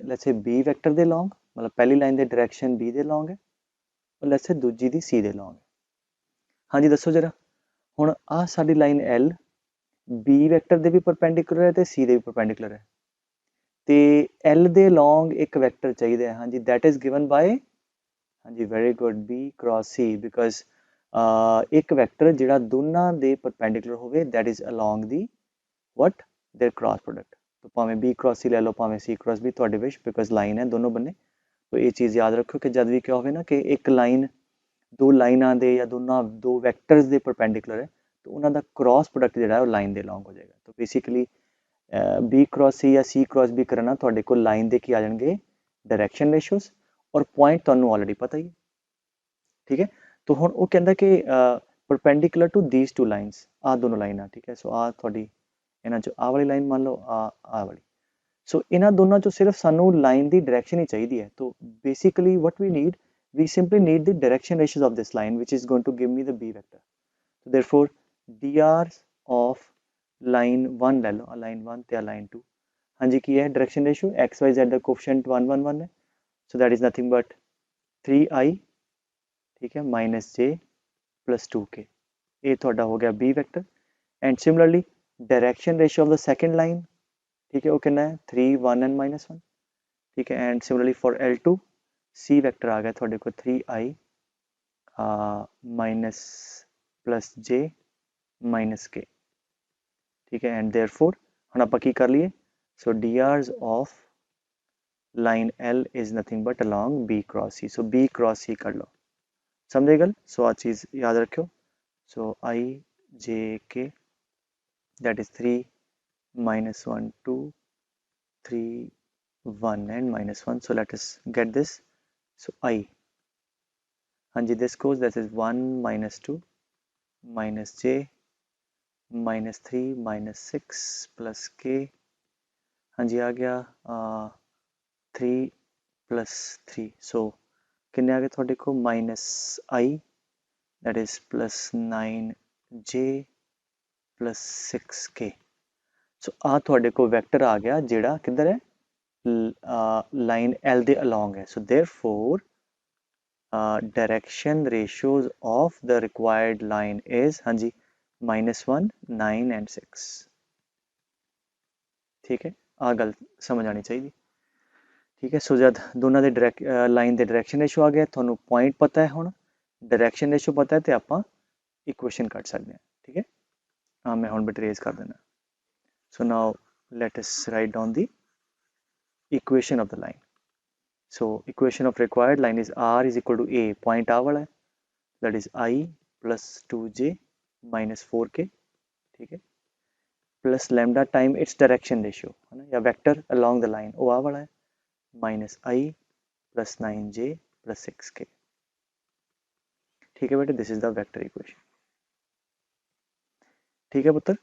लेट्स से बी वैक्टर दे लॉन्ग मतलब पहली लाइन दे डायरेक्शन बी दे लॉन्ग है और लेट्स से दूजी दी सी दे लॉन्ग है हाँ जी दसो जरा हुण आ साडी लाइन एल बी वैक्टर दे भी परपेंडिकुलर है ते सी दे भी परपेंडिकुलर है ते एल दे लॉन्ग एक वैक्टर चाहिए है हाँ जी दैट इज गिवन बाय हाँ जी very good b cross c because एक वैक्टर जिहड़ा दोनों दे परपेंडिकुलर होवे that is along the what their cross product तो भावें बी क्रॉस सी ले लो भावें सी क्रॉस बी तुहाडे विच बिकॉज लाइन है दोनों बन्ने तो ये चीज़ याद रखो कि जब भी क्या होवे ना कि एक लाइन दो लाइनां दे या दो वैक्टर्स दे परपेंडिकुलर है तो उन्हां दा क्रॉस प्रोडक्ट जिहड़ा है वो लाइन दे लॉन्ग हो जाएगा तो बेसिकली बी क्रॉस सी या सी क्रॉस बी करना तुहाडे कोल लाइन दे की आ जाणगे डायरेक्शन रेशियोज और पॉइंट तुहानूं ऑलरेडी पता ही है ठीक है तो हुण वो कहंदा कि perpendicular to these two lines आ दोनों लाइनां ठीक है सो आ तुहाडी इन्हां चों आ वाली लाइन मान लो आ वाली सो इन्हां दोनों चों सिर्फ सानूं लाइन दी डायरेक्शन ही चाहिए है तो basically what we need we simply need the direction ratios of this line which is going to give me the b vector so therefore dr of line 1 ले लो line 1 ते line 2 हाँ जी की है direction ratio x y z का coefficient 1 1 1 है so that is nothing but 3i ठीक है minus j plus 2k ये थोड़ा हो गया b vector and similarly direction ratio of the second line ठीक है वो कितना है 3 1 and -1 ठीक है and similarly for l2 c vector आ गया थोड़े को 3i माइनस प्लस जे माइनस के ठीक है एंड देयरफॉर हम आप की कर लिए so D hours of line L is nothing but along b cross c so b cross c कर लो समझे गल सो आ चीज़ याद रखो सो आई जे के that is 3 -1 2 3 1 and -1 so let us get this so I हाँ जी this goes this is 1 -2 minus j minus 3 minus 6 plus k हाँ जी आ गया 3 plus 3 so किन्ने आ गए थोड़े को minus I that is plus 9j plus 6k so आ थोड़े को वेक्टर आ गया जेड़ा किधर है लाइन L दे along है so therefore direction ratios of the required line is हाँ जी -1 9 and 6 ठीक है आ गल समझ आनी चाहिए ठीक है सो जब दोनों दे लाइन दे डायरेक्शन रेशियो आ गया थोनों पॉइंट पता है हुण डायरेक्शन रेशियो पता है तो आपां इक्वेशन कट सकते हैं ठीक है हाँ मैं हुण ट्रेस कर देना so now let us write down the equation of the line so equation of required line is r is equal to a point आ वाला है that is I plus 2j minus 4k ठीक है plus lambda time its direction ratio है ना या vector along the line वो आ वाला है minus I plus 9j plus 6k ठीक है बेटे, this is the vector equation. ठीक है पुत्र,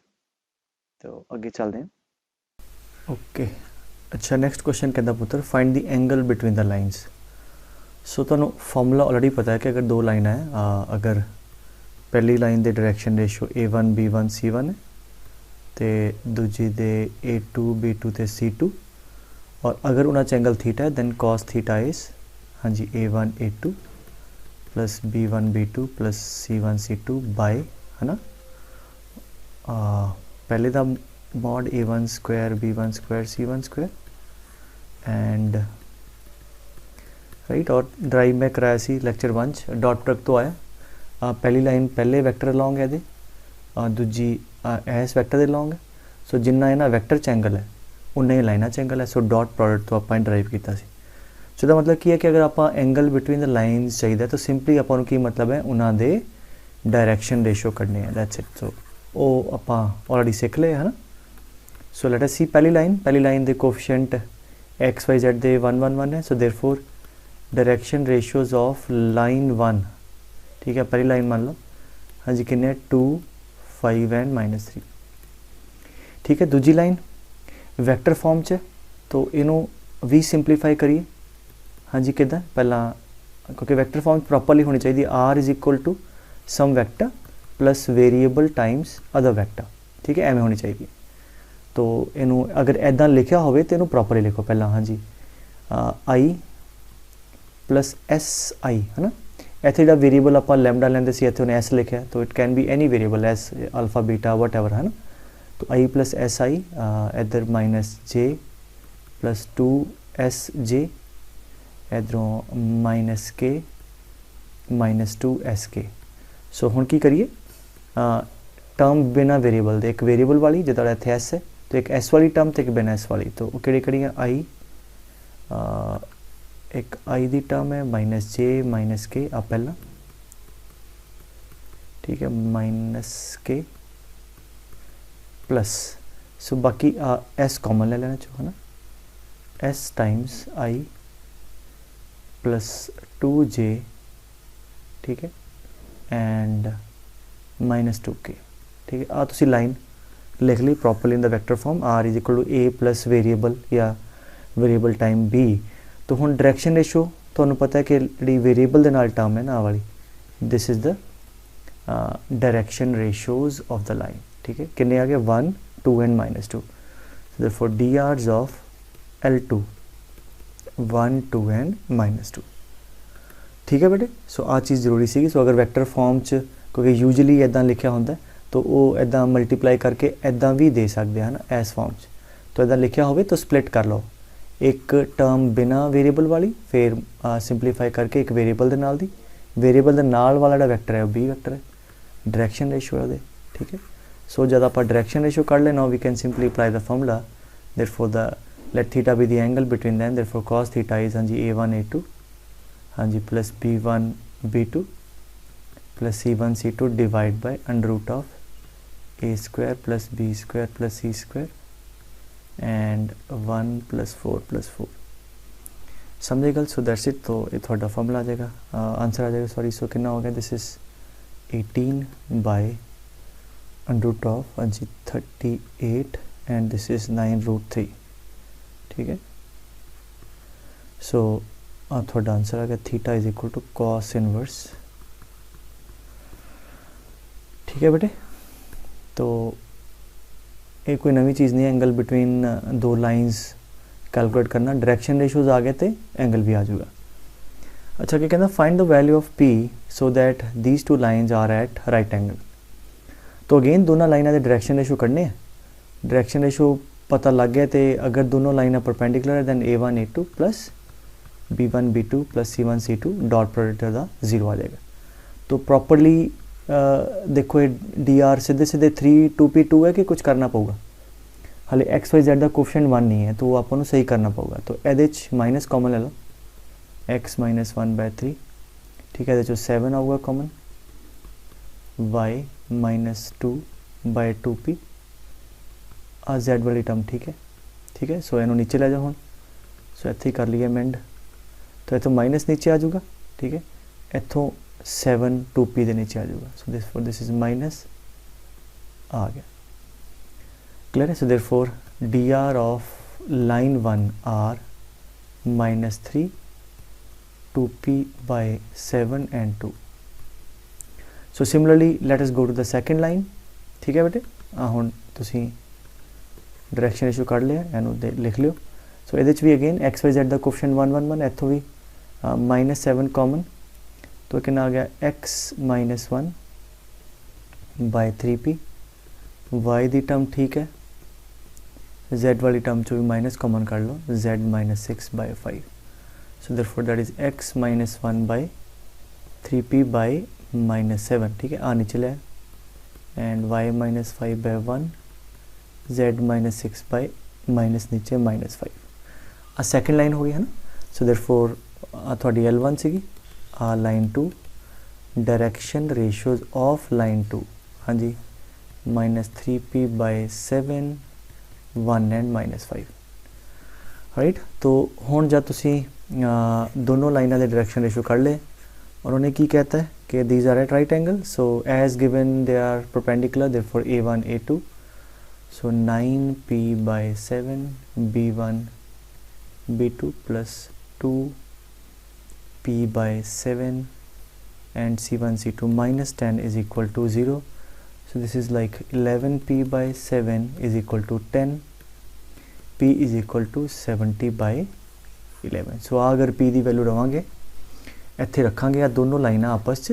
तो अगे चलते हैं। ओके अच्छा, नैक्सट क्वेश्चन कहता पुत्र find the angle between the lines. So तुहानू फॉर्मूला ऑलरेडी पता है कि अगर दो लाइन है, अगर पहली लाइन दे direction ratio A1 B1 C1 है तो दूजी दे A2 B2 ते C2, और अगर उन्होंने एंगल थीटा है दैन कॉस थीटा इज हाँ जी A1 A2 plus B1 B2 plus C1 C2 bye है ना पहले दा mod A1 square B1 square C1 square and right. और ड्राइव में कराया सी लैक्चर 1 डॉट प्रोडक्ट तो आया, पहली लाइन पहले वैक्टर लॉन्ग है दूजी एस वैक्टर दे लॉन्ग है। सो जिन्ना इन्हां वैक्टर च एंगल है उन्ना ही लाइना च एंगल है। सो डॉट प्रोडक्ट तो आप ड्राइव किया। सो इसका मतलब की है कि अगर आप एंगल बिटवीन द लाइन्स चाहिए तो सिंपली आपां की मतलब है उन्होंने डायरैक्शन रेशो करने हैं, दैट्स इट। सो वो आप ऑलरेडी सीख ले है ना। सो लेट अस सी पहली लाइन दे कोफिशिएंट एक्स वाई जेड दे 1 1 1 है। So therefore direction ratios of line 1, ठीक है पहली लाइन मान लो हाँ जी किन्ने 2 5 एंड -3, ठीक है। दूजी लाइन वैक्टर फॉर्म च, तो इनू भी सिंपलीफाई करिए हाँ जी किदा पहला, क्योंकि वैक्टर फॉर्म प्रॉपरली होनी चाहिए r is equal to some vector plus variable times other vector, ठीक है एवं होनी चाहिए। तो इनू अगर ऐदा लिखा हो तो इनू प्रॉपरली लिखो पहला हाँ जी आई प्लस एस आई है ना। इतने जो वेरीएबल आप लैम्डा लेंदे सी इतने एस लिखा, तो it can be any variable S alpha beta what ever है ना। तो आई प्लस एस आई इधर माइनस जे प्लस 2 एस जे, इधरों माइनस के -2 एस के। सो हुण की करिए टर्म बिना वेरीएबल दे, एक वेरीएबल वाली जिदा इतने एस है तो एक एस वाली टर्म तो एक बिना एस वाली, तो किहड़ी किहड़ी है आई एक आई दी टर्म है माइनस जे माइनस के आ पहला, ठीक है माइनस के प्लस सो बाकी एस कॉमन ले लेना चाहो ना, S times I plus 2j, ठीक है एंड -2k, ठीक है। आ तुसी लाइन लिख ली properly in the vector form r is equal to A plus variable या वेरीएबल टाइम बी। तो हुण डायरैक्शन रेशो तुहानूं पता है कि जी वेरीएबल दे नाल टर्म है ना वाली, this is the direction ratios of the line, ठीक है। किन्ने आ गए 1 2 and -2, therefore D Rs of L2 1 2 and -2, ठीक है बेटे। सो आ चीज़ जरूरी सी। सो अगर वैक्टर फॉर्म च क्योंकि यूजली इदा लिखा होंदा तो वो इदा मल्टीप्लाई करके इदा भी दे सकते हैं ना इस फॉर्म च, तो इदा लिखा हो तो स्प्लिट कर लो, एक टर्म बिना वेरीएबल वाली फिर सिंपलीफाई करके एक वेरीएबल दे नाल दी, वेरीएबल दे नाल वाला जो वैक्टर है वो बी वैक्टर है, डायरैक्शन रेशो है वो, ठीक है। सो जब आप डायरैक्शन रेशो कर लेना we can simply apply the formula, therefore the let theta be the angle between them, therefore cos theta is हाँ जी A1 A2 हाँ जी plus B1 B2 plus C1 C2 divide by under root of A square plus B square plus C square and 1 + 4 + 4, समझे गल। सो that's it. तो ये थोड़ा फॉर्मूला आ जाएगा, आंसर आ जाएगा सॉरी। सो कितना हो गया, this is 18 by under root of हाँ जी 38 एंड दिस इज 9√3, ठीक है। सो थोड़ा आंसर आ गया theta is equal to cos inverse, ठीक है बेटे। तो ये कोई नवी चीज़ नहीं है, एंगल बिटवीन दो लाइंस कैलकुलेट करना, डायरेक्शन रेशोज आ गए तो एंगल भी आ जाएगा। अच्छा क्या कहना, find the value of P so that these 2 lines are at right angle. तो अगेन दोनों लाइनों के डायरेक्शन रेशो करने हैं, डायरेक्शन रेशो पता लग गया तो अगर दोनों लाइनें परपेंडिकुलर है then A1 A2 plus B1 B2 plus C1 C2 dot product का 0 आ जाएगा। तो प्रॉपरली देखो ये DR सीधे सीधे 3 2P2 है कि कुछ करना पड़ेगा, हाले एक्स वाई जेड का कोफिशिएंट 1 नहीं है तो आपको सही करना पड़ेगा। तो ये माइनस कॉमन ले लो, x - 1/3, ठीक है। ये 7 आऊगा कॉमन, y - 2/2p आ z वाली टर्म, ठीक है ठीक है। सो इनू नीचे ले जाओ हम, सो इत्थे कर लिए एमेंड, तो इतों माइनस नीचे आ जाऊगा, ठीक है। इतों 7 2p ਦੇ नीचे आ जाएगा। सो दिस इज माइनस आ गया। क्लियर है? So therefore dr of line 1 r -3 2p by 7 and 2। So similarly let us go to the second line. ठीक है बेटे, हुण तुसीं डायरैक्शन रेशियो कढ लिया, इहनूं लिख लिओ। सो इहदे च भी अगेन एक्स वाई जेड दा कोफिशिएंट 1 1 1, इत्थों भी -7 कॉमन, तो कितना आ गया x -1 बाय 3p। y दी टर्म ठीक है, z वाली टर्म चो भी माइनस कॉमन कर लो, z -6 by 5। So therefore that is x -1 by 3p by -7। ठीक है, आ नीचे ले and y -5 by 1, z -6 by minus नीचे -5। आ सैकेंड लाइन हो गई है ना। सो देयरफॉर थोड़ी L1 सीगी, आ line 2 direction ratios of line 2, हाँ जी, -3p बाय 7 1 एंड -5। राइट, तो हुण जब तुसी दोनों लाइनां दे डायरैक्शन रेशियो कर ले और उन्हें की कहता है कि these are at right angle, so as given they are perpendicular, therefore a1 a2। So 9p by 7 b1 b2 plus 2p by 7 and c1 c2 minus 10 is equal to 0। so this is like 11p by 7 is equal to 10, p is equal to 70 by 11। so अगर p की value रवांगे इत्थे रखांगे, या दोनों लाइनां आपस च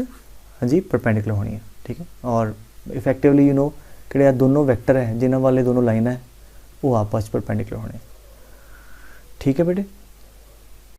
हाँ जी perpendicular होनी है। ठीक है, और इफेक्टिवली यू नो कि दोनों वैक्टर है जिन्होंने वाले दोनों लाइनां है वो आपस परपेंडिकुलर होने। ठीक है बेटे।